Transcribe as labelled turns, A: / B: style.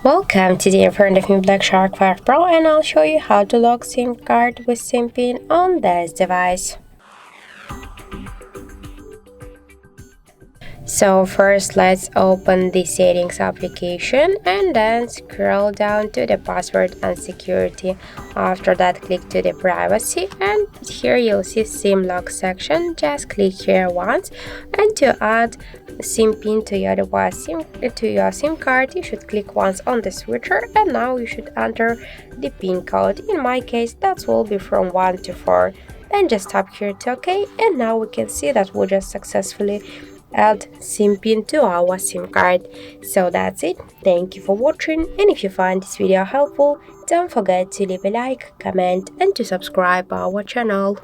A: Welcome today in front of me Black Shark 5 Pro, and I'll show you how to lock SIM card with SIM pin on this device. So first let's open the settings application and then scroll down to the password and security. After that, click to the privacy, and here you'll see SIM lock section. Just click here once, and to add SIM pin to your device, to your SIM card, you should click once on the switcher, and now you should enter the pin code. In my case, that will be from 1 to 4. Then just tap here to OK, and now we can see that we just successfully add SIM pin to our SIM card. So that's it. Thank you for watching, and if you find this video helpful, don't forget to leave a like, comment and to subscribe our channel.